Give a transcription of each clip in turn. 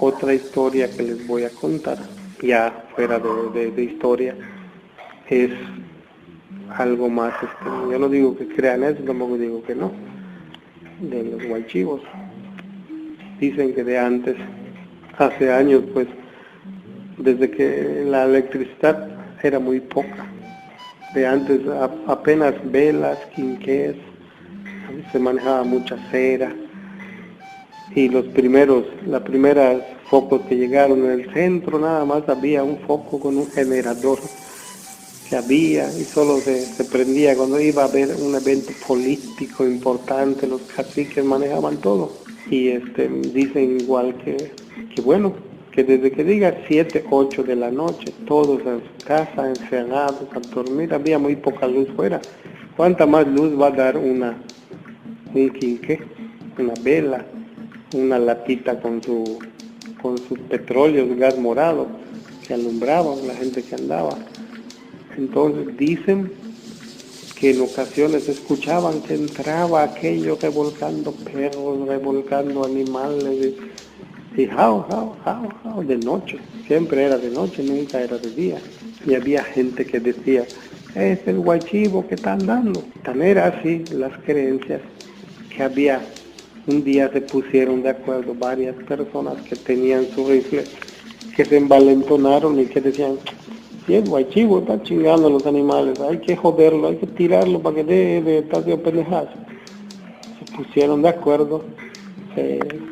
otra historia que les voy a contar, ya fuera de historia, es algo más, yo no digo que crean eso, tampoco digo que no, de los guaychivos. Dicen que de antes, hace años, pues, desde que la electricidad era muy poca, de antes apenas velas, quinqués, se manejaba mucha cera, y las primeras focos que llegaron en el centro, nada más había un foco con un generador que había y solo se prendía cuando iba a haber un evento político importante, los caciques manejaban todo. Y dicen igual que bueno, que desde que diga 7, 8 de la noche, todos en su casa, encerrados, a dormir, había muy poca luz fuera. ¿Cuánta más luz va a dar un quinqué, una vela, una latita con sus petróleos, gas morado, que alumbraban la gente que andaba? Entonces dicen que en ocasiones escuchaban que entraba aquello revolcando perros, revolcando animales, y jao, jao, jao, jao, de noche. Siempre era de noche, nunca era de día. Y había gente que decía, es el guaychivo que están dando. Tan era así las creencias que había. Un día se pusieron de acuerdo varias personas que tenían su rifle, que se envalentonaron y que decían, si el guaychivo está chingando a los animales, hay que joderlo, hay que tirarlo para que deje de estar de pendejadas. Se pusieron de acuerdo,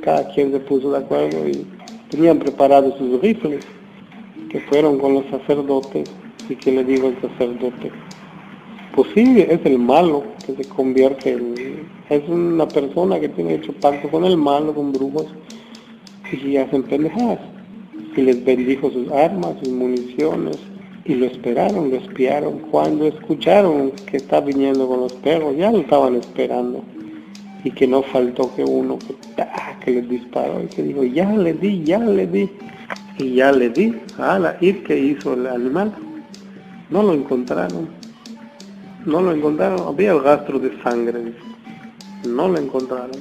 cada quien se puso de acuerdo y tenían preparados sus rifles, que fueron con los sacerdotes, y que le dijo el sacerdote, pues sí, es el malo que se convierte es una persona que tiene hecho pacto con el malo, con brujos, y hacen pendejadas. Y les bendijo sus armas, sus municiones, y lo esperaron, lo espiaron. Cuando escucharon que estaba viniendo con los perros, ya lo estaban esperando. Y que no faltó que uno que les disparó y que dijo, ya le di. Y ya le di, ¿y qué hizo el animal? No lo encontraron, había el rastro de sangre, no lo encontraron.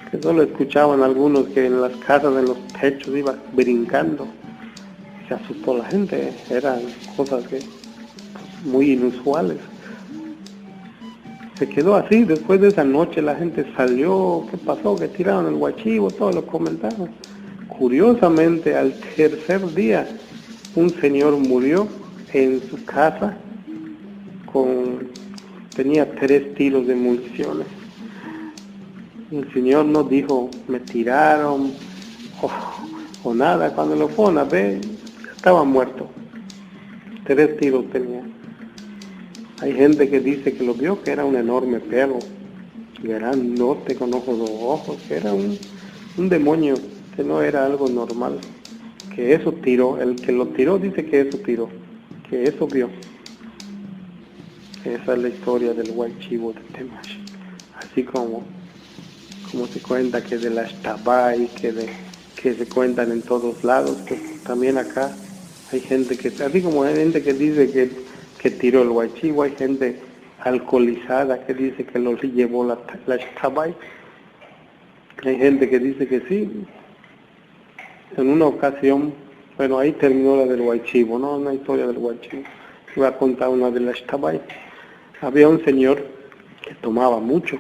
Que solo escuchaban algunos que en las casas, en los techos, iba brincando. Se asustó la gente, eran cosas muy inusuales. Se quedó así, después de esa noche la gente salió, ¿qué pasó? Que tiraron el guachivo, todos lo comentaron. Curiosamente, al tercer día, un señor murió en su casa, tenía 3 tiros de municiones. El señor no dijo, me tiraron, o nada, cuando lo fueron a ver, estaba muerto. 3 tiros tenía. Hay gente que dice que lo vio, que era un enorme perro, grandote con ojos rojos, que era un demonio, que no era algo normal. Que eso tiró, el que lo tiró dice que eso tiró, que eso vio. Esa es la historia del guaychivo de Temash. Así como se cuenta que de la Xtabay, que se cuentan en todos lados, que también acá hay gente que, así como hay gente que dice que tiró el guaychivo, hay gente alcoholizada que dice que lo llevó la Xtabay. Hay gente que dice que sí. En una ocasión, bueno, ahí terminó la del guaychivo, ¿no? Una historia del guaychivo. Voy a contar una de la Xtabay. Había un señor que tomaba mucho.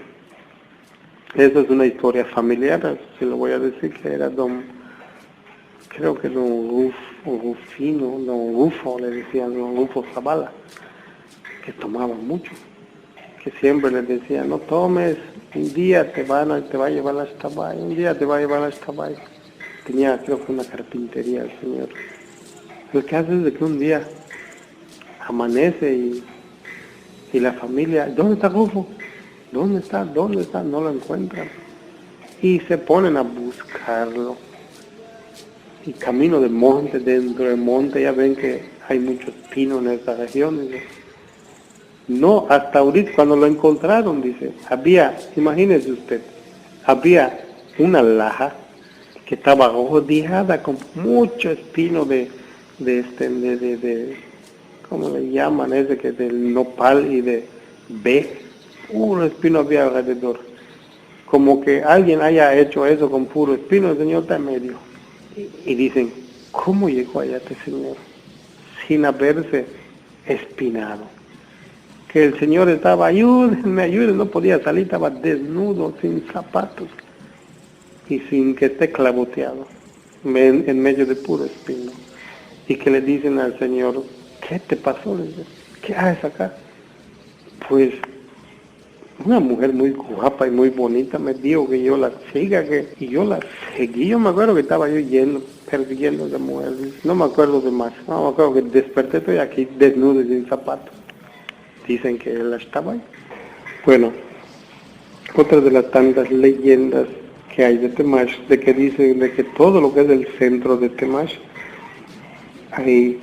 Esa es una historia familiar, se lo voy a decir, que era creo que don Rufo, le decían, don Rufo Zavala, que tomaba mucho, que siempre les decía, no tomes, un día te va a llevar la Xtabay, un día te va a llevar la Xtabay. Tenía, creo que una carpintería el señor. Lo que hace es de que un día amanece y la familia, ¿dónde está Rufo? ¿Dónde está? No lo encuentran. Y se ponen a buscarlo. Y camino de monte, dentro del monte, ya ven que hay muchos pinos en esta región. Dice. No, hasta ahorita cuando lo encontraron, dice, imagínese usted, había una laja que estaba rodeada con mucho espino de ¿cómo le llaman? Ese que del nopal y de puro espino había alrededor. Como que alguien haya hecho eso con puro espino, el señor está en medio. y dicen, ¿cómo llegó allá este señor sin haberse espinado? Que el señor estaba, ayúdenme, no podía salir, estaba desnudo, sin zapatos y sin que esté clavoteado, en medio de puro espino. Y que le dicen al señor, ¿qué te pasó? Le dice, ¿qué haces acá? Pues una mujer muy guapa y muy bonita me dijo que yo la siga, y yo la seguí. Yo me acuerdo que estaba yo persiguiendo a esa mujer, no me acuerdo de más, no me acuerdo que desperté, estoy aquí desnudo y sin zapatos. Dicen que él estaba ahí. Bueno, otra de las tantas leyendas que hay de Temash, de que dicen de que todo lo que es el centro de Temash hay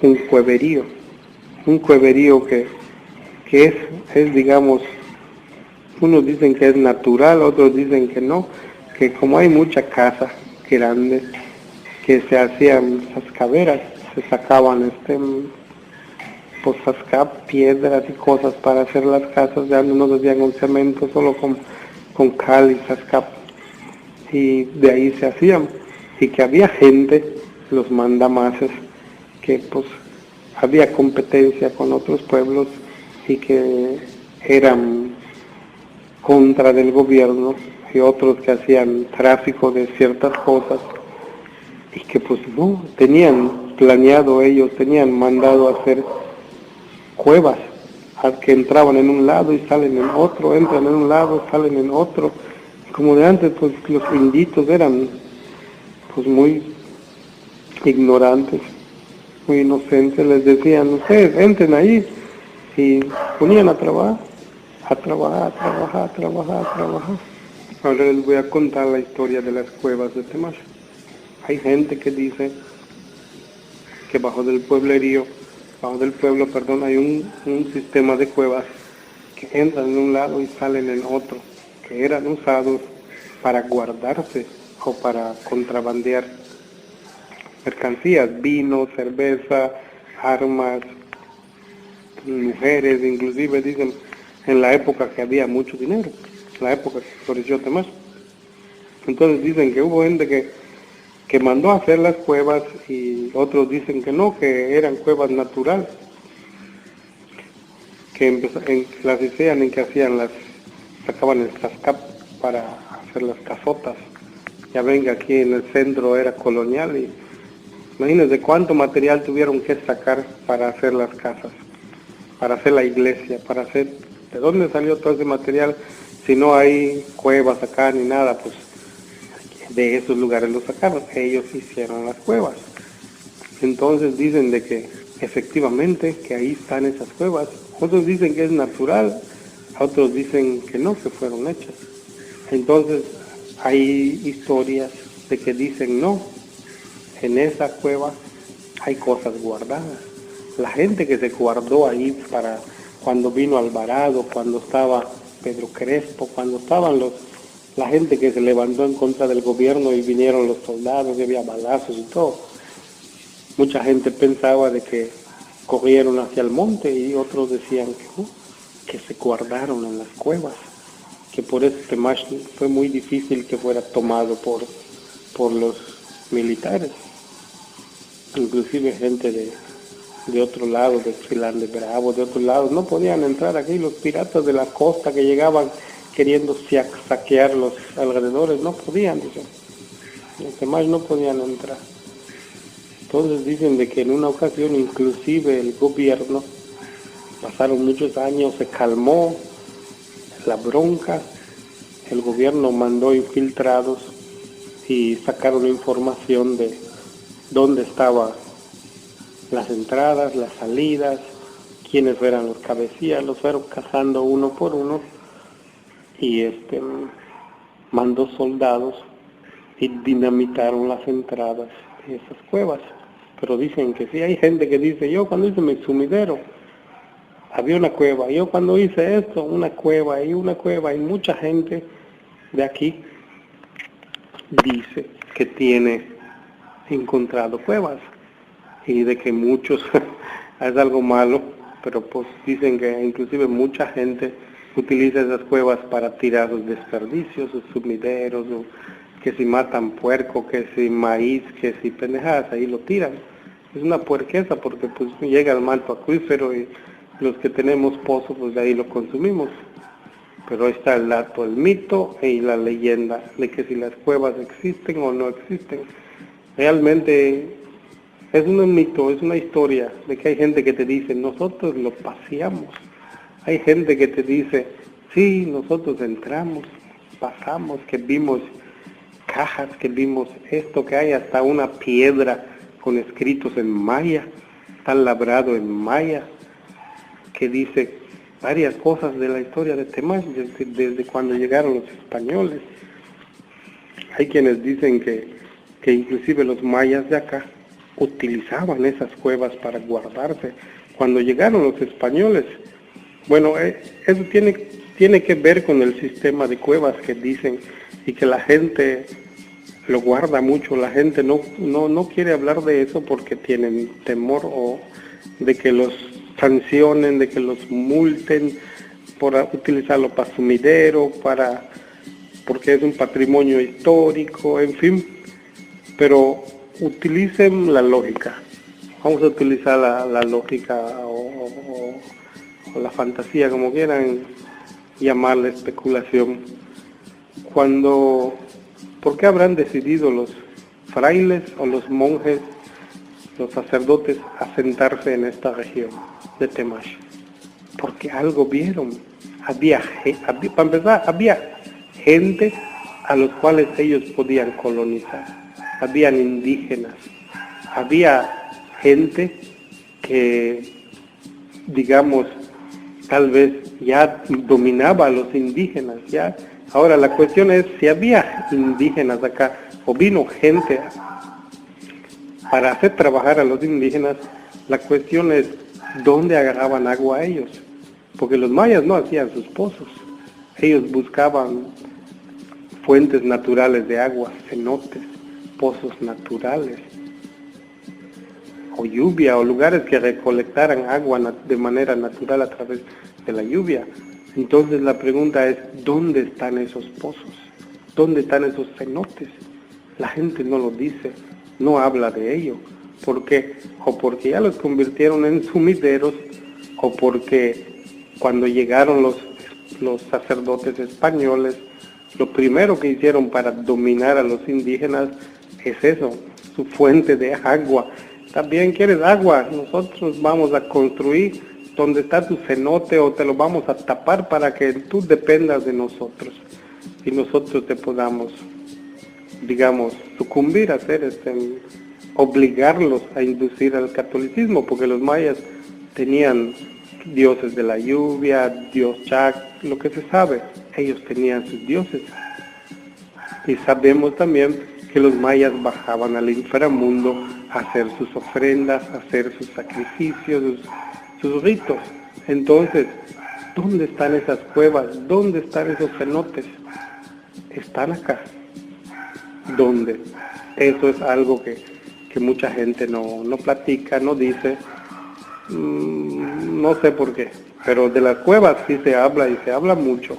un cueverío que es digamos, unos dicen que es natural, otros dicen que no, que como hay mucha casa grande, que se hacían esas caveras, se sacaban pues sacar piedras y cosas para hacer las casas, ya no se hacían con cemento, solo con cal y sascap, y de ahí se hacían, y que había gente, los mandamases, que pues había competencia con otros pueblos y que eran contra del gobierno, y otros que hacían tráfico de ciertas cosas y que pues no, tenían planeado ellos, tenían mandado hacer cuevas que entraban en un lado y salen en otro, entran en un lado, salen en otro. Como de antes, pues los inditos eran pues muy ignorantes, muy inocentes, les decían, ustedes entren ahí y ponían a trabajar, a trabajar, a trabajar, a trabajar, a trabajar. Ahora les voy a contar la historia de las cuevas de Temash. Hay gente que dice que bajo del pueblo, perdón, hay un sistema de cuevas que entran en un lado y salen en otro, que eran usados para guardarse o para contrabandear mercancías, vino, cerveza, armas, mujeres, inclusive dicen en la época que había mucho dinero, la época que floreció Temash. Entonces dicen que hubo gente que mandó a hacer las cuevas y otros dicen que no, que eran cuevas naturales, que las hacían en que sacaban el cascap para hacer las casotas. Ya ven que aquí en el centro era colonial y imagínense cuánto material tuvieron que sacar para hacer las casas, para hacer la iglesia, ¿de dónde salió todo ese material? Si no hay cuevas acá ni nada, pues de esos lugares lo sacaron, ellos hicieron las cuevas. Entonces dicen de que efectivamente que ahí están esas cuevas. Otros dicen que es natural, otros dicen que no, que fueron hechas. Entonces hay historias de que dicen no, en esa cueva hay cosas guardadas. La gente que se guardó ahí para cuando vino Alvarado, cuando estaba Pedro Crespo, cuando estaban la gente que se levantó en contra del gobierno y vinieron los soldados y había balazos y todo. Mucha gente pensaba de que corrieron hacia el monte y otros decían que no, que se guardaron en las cuevas, que por eso Temash fue muy difícil que fuera tomado por los militares. Inclusive gente de otro lado, de Chilán de Bravo, de otro lado, no podían entrar aquí. Los piratas de la costa que llegaban queriendo saquear los alrededores, no podían, dicen. Los demás no podían entrar. Entonces dicen de que en una ocasión inclusive el gobierno, pasaron muchos años, se calmó la bronca, el gobierno mandó infiltrados y sacaron información de dónde estaban las entradas, las salidas, quiénes eran los cabecillas, los fueron cazando uno por uno y mandó soldados y dinamitaron las entradas de esas cuevas. Pero dicen que sí, hay gente que dice, yo cuando hice mi sumidero había una cueva, yo cuando hice esto, una cueva, y mucha gente de aquí dice que tiene encontrado cuevas y de que muchos es algo malo, pero pues dicen que inclusive mucha gente utiliza esas cuevas para tirar los desperdicios, los sumideros, que si matan puerco, que si maíz, que si pendejadas, ahí lo tiran. Es una puerqueza porque pues llega al manto acuífero y los que tenemos pozos pues de ahí lo consumimos. Pero ahí está el dato, el mito y la leyenda de que si las cuevas existen o no existen. Realmente es un mito, es una historia de que hay gente que te dice, nosotros lo paseamos. Hay gente que te dice, sí, nosotros entramos, pasamos, que vimos cajas, que vimos esto, que hay hasta una piedra con escritos en maya, está labrado en maya, que dice varias cosas de la historia de Temash, desde cuando llegaron los españoles. Hay quienes dicen que inclusive los mayas de acá utilizaban esas cuevas para guardarse. Cuando llegaron los españoles, bueno, eso tiene que ver con el sistema de cuevas que dicen y que la gente lo guarda mucho. La gente no quiere hablar de eso porque tienen temor o de que los sancionen, de que los multen por utilizarlo para sumidero, porque es un patrimonio histórico, en fin. Pero utilicen la lógica. Vamos a utilizar la lógica o la fantasía, como quieran llamarla, especulación. ¿Por qué habrán decidido los frailes o los monjes, los sacerdotes, asentarse en esta región de Temash? Porque algo vieron. Para empezar, había gente a los cuales ellos podían colonizar. Habían indígenas. Había gente que, digamos, tal vez ya dominaba a los indígenas. Ya. Ahora la cuestión es si había indígenas acá o vino gente para hacer trabajar a los indígenas. La cuestión es dónde agarraban agua ellos, porque los mayas no hacían sus pozos, ellos buscaban fuentes naturales de agua, cenotes, pozos naturales, o lluvia, o lugares que recolectaran agua de manera natural a través de la lluvia. Entonces la pregunta es, ¿dónde están esos pozos? ¿Dónde están esos cenotes? La gente no lo dice, no habla de ello. ¿Por qué? O porque ya los convirtieron en sumideros, o porque cuando llegaron los sacerdotes españoles, lo primero que hicieron para dominar a los indígenas es eso, su fuente de agua. También quieres agua, nosotros vamos a construir donde está tu cenote o te lo vamos a tapar para que tú dependas de nosotros y nosotros te podamos, digamos, sucumbir a hacer obligarlos a inducir al catolicismo, porque los mayas tenían dioses de la lluvia, dios Chac, lo que se sabe, ellos tenían sus dioses. Y sabemos también que los mayas bajaban al inframundo a hacer sus ofrendas, a hacer sus sacrificios, sus ritos. Entonces, ¿dónde están esas cuevas? ¿Dónde están esos cenotes? Están acá. ¿Dónde? Eso es algo que mucha gente no platica, no dice. No sé por qué, pero de las cuevas sí se habla y se habla mucho.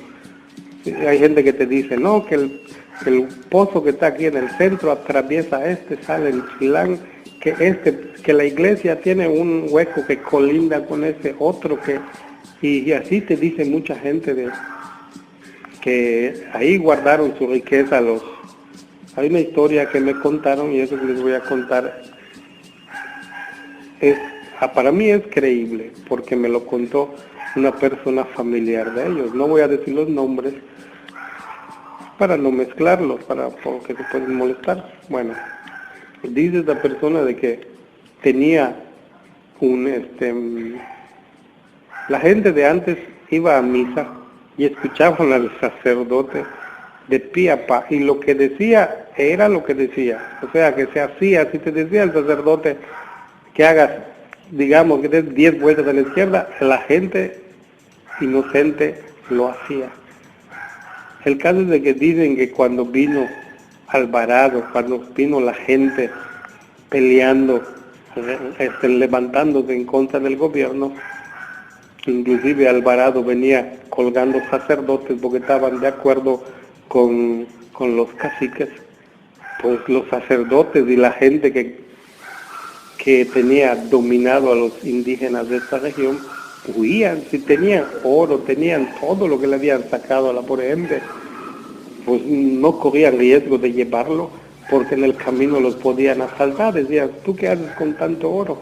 Hay gente que te dice, no, que el pozo que está aquí en el centro atraviesa sale en Chilán, que la iglesia tiene un hueco que colinda con ese otro, y así te dice mucha gente que ahí guardaron su riqueza Hay una historia que me contaron y eso que les voy a contar para mí es creíble, porque me lo contó una persona familiar de ellos. No voy a decir los nombres para no mezclarlos, porque se pueden molestar. Bueno, dice esta persona de que tenía la gente de antes iba a misa y escuchaban al sacerdote de pie a pa, y lo que decía era lo que decía, o sea que se hacía. Si te decía el sacerdote que hagas, digamos, que des 10 vueltas a la izquierda, la gente inocente lo hacía. El caso es de que dicen que cuando vino Alvarado, cuando vino la gente peleando, levantándose en contra del gobierno, inclusive Alvarado venía colgando sacerdotes porque estaban de acuerdo con los caciques. pues los sacerdotes y la gente que tenía dominado a los indígenas de esta región, huían. Si tenían oro, tenían todo lo que le habían sacado a la pobre gente, pues no corrían riesgo de llevarlo, porque en el camino los podían asaltar. Decían, ¿tú qué haces con tanto oro?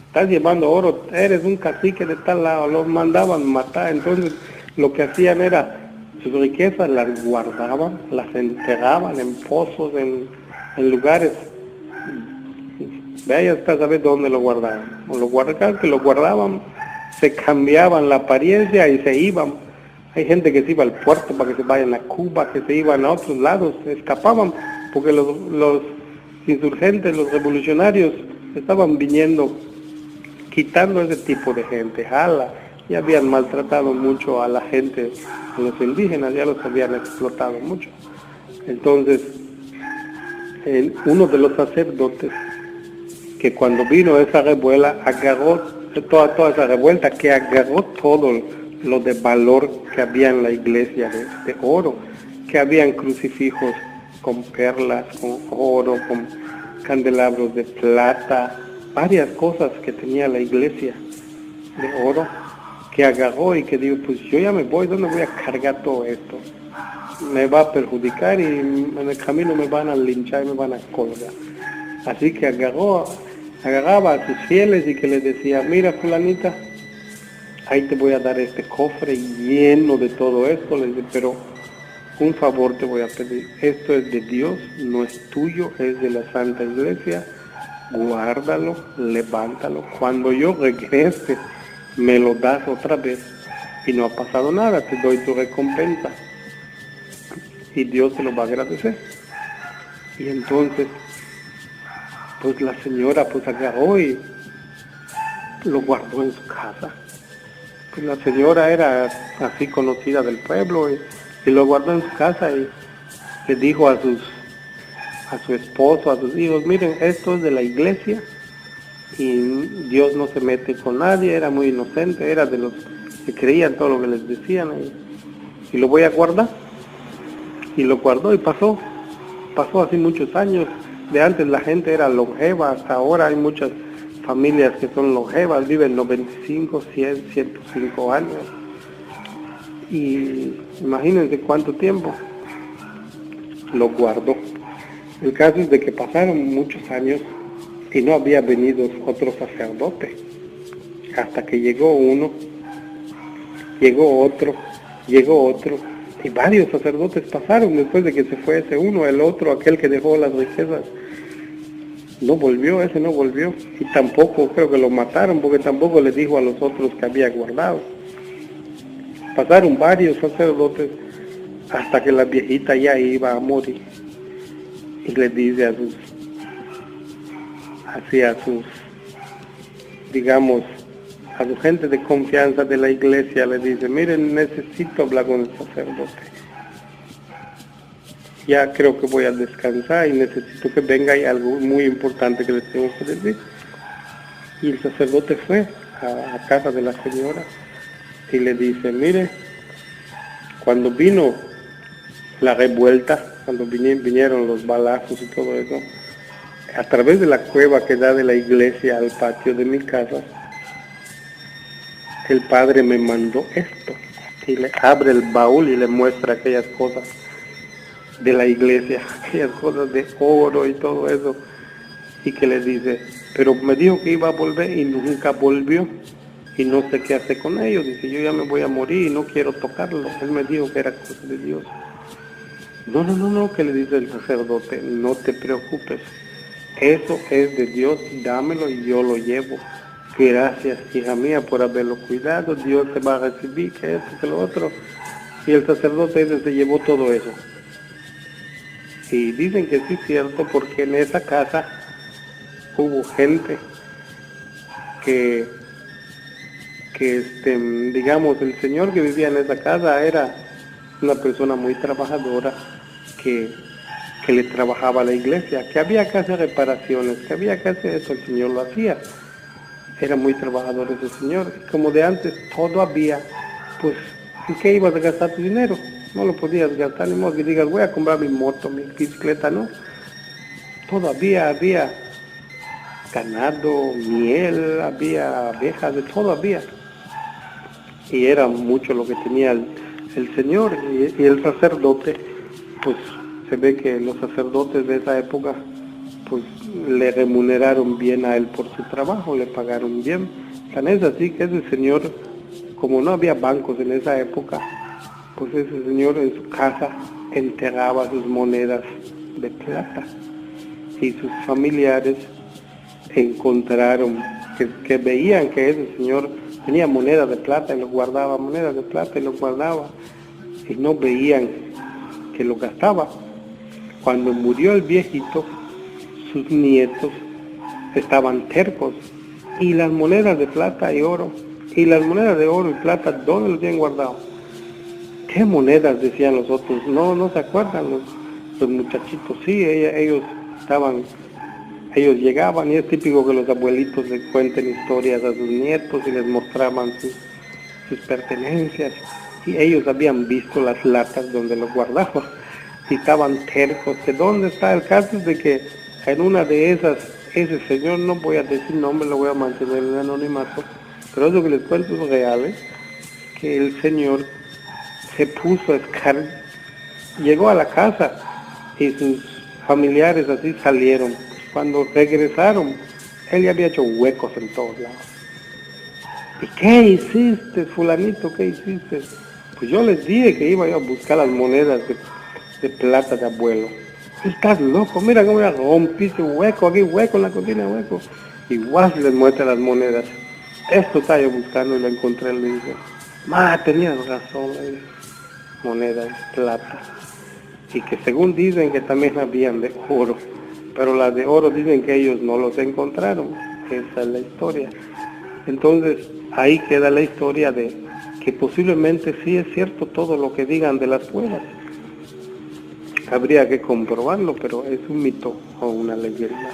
Estás llevando oro, eres un cacique de tal lado. Los mandaban matar. Entonces lo que hacían era, sus riquezas las guardaban, las enterraban en pozos, en lugares. Vaya hasta saber dónde lo guardaban. O lo guardaban, que lo guardaban, se cambiaban la apariencia y se iban. Hay gente que se iba al puerto para que se vayan a Cuba, que se iban a otros lados, se escapaban, porque los insurgentes, los revolucionarios, estaban viniendo, quitando ese tipo de gente. Ya habían maltratado mucho a la gente, a los indígenas, ya los habían explotado mucho. Entonces, uno de los sacerdotes, que cuando vino esa revuelta, agarró toda esa revuelta, que agarró todo lo de valor que había en la iglesia de oro, que habían crucifijos con perlas, con oro, con candelabros de plata, varias cosas que tenía la iglesia de oro, que agarró y que dijo, pues yo ya me voy, ¿dónde voy a cargar todo esto? Me va a perjudicar y en el camino me van a linchar y me van a colgar. Así que agarraba a sus fieles y que les decía, mira fulanita, ahí te voy a dar este cofre lleno de todo esto, les dice, pero un favor te voy a pedir, esto es de Dios, no es tuyo, es de la Santa Iglesia, guárdalo, levántalo, cuando yo regrese me lo das otra vez y no ha pasado nada, te doy tu recompensa y Dios te lo va a agradecer. Y entonces pues la señora pues agarró y lo guardó en su casa. Pues la señora era así conocida del pueblo y lo guardó en su casa y le dijo a su esposo, a sus hijos, miren, esto es de la iglesia y Dios no se mete con nadie, era muy inocente, era de los que creían todo lo que les decían y lo voy a guardar. Y lo guardó y pasó así muchos años. De antes la gente era longeva, hasta ahora hay muchas familias que son longevas, viven 95, 100, 105 años. Y imagínense cuánto tiempo lo guardó. El caso es de que pasaron muchos años y no había venido otro sacerdote. Hasta que llegó uno, llegó otro, y varios sacerdotes pasaron después de que se fue ese uno, el otro, aquel que dejó las riquezas. No volvió, ese no volvió. Y tampoco creo que lo mataron, porque tampoco le dijo a los otros que había guardado. Pasaron varios sacerdotes hasta que la viejita ya iba a morir. Y le dice a digamos, a su gente de confianza de la iglesia, le dice, miren, necesito hablar con el sacerdote. Ya creo que voy a descansar y necesito que venga, hay algo muy importante que les tengo que decir. Y el sacerdote fue a casa de la señora y le dice, mire, cuando vino la revuelta, cuando vinieron los balazos y todo eso, a través de la cueva que da de la iglesia al patio de mi casa, el padre me mandó esto. Y le abre el baúl y le muestra aquellas cosas de la iglesia, aquellas cosas de oro y todo eso, y que le dice, pero me dijo que iba a volver y nunca volvió, y no sé qué hacer con ellos. Dice, yo ya me voy a morir y no quiero tocarlo. Él me dijo que era cosa de Dios. No, que le dice el sacerdote, no te preocupes, eso es de Dios, dámelo y yo lo llevo. Gracias, hija mía, por haberlo cuidado, Dios te va a recibir, que esto, que lo otro. Y el sacerdote ese se llevó todo eso. Y dicen que sí es cierto, porque en esa casa hubo gente que digamos, el señor que vivía en esa casa era una persona muy trabajadora que le trabajaba a la iglesia, que había que hacer reparaciones, que había que hacer eso, el señor lo hacía. Era muy trabajador ese señor. Y como de antes todo había, pues, ¿en qué ibas a gastar tu dinero? no lo podías gastar, ni modo que digas, voy a comprar mi moto, mi bicicleta, no. Todavía había ganado, miel, había abejas, de todo había. Y era mucho lo que tenía el Señor y el sacerdote, pues se ve que los sacerdotes de esa época pues le remuneraron bien a él por su trabajo, le pagaron bien. Tan es así que ese señor, como no había bancos en esa época, pues ese señor en su casa enterraba sus monedas de plata y sus familiares encontraron que veían que ese señor tenía monedas de plata y los guardaba, monedas de plata y los guardaba, y no veían que lo gastaba. Cuando murió el viejito, sus nietos estaban tercos, y las monedas de plata y oro, y las monedas de oro y plata, ¿dónde los tienen guardado? ¿Qué monedas? Decían los otros. No se acuerdan los muchachitos. Sí, ellos llegaban, y es típico que los abuelitos les cuenten historias a sus nietos y les mostraban sus pertenencias, y ellos habían visto las latas donde los guardaban y estaban tercos. ¿De dónde está? El caso es de que en una de esas, ese señor, no voy a decir nombre, lo voy a mantener en anonimato, pero eso que les cuento es real, que el señor se puso a escarbar, llegó a la casa y sus familiares así salieron. Cuando regresaron, él ya había hecho huecos en todos lados. ¿Y qué hiciste, fulanito? ¿Qué hiciste? Pues yo les dije que iba yo a buscar las monedas de plata de abuelo. Estás loco, mira cómo ya rompiste hueco, aquí hueco en la cocina, hueco. Igual les muestra las monedas. Esto estaba yo buscando y lo encontré, le dije. Tenías razón, monedas de plata. Y que según dicen que también habían de oro, pero las de oro dicen que ellos no los encontraron. Esa es la historia. Entonces ahí queda la historia de que posiblemente sí es cierto todo lo que digan de las cuevas. Habría que comprobarlo, pero es un mito o una leyenda.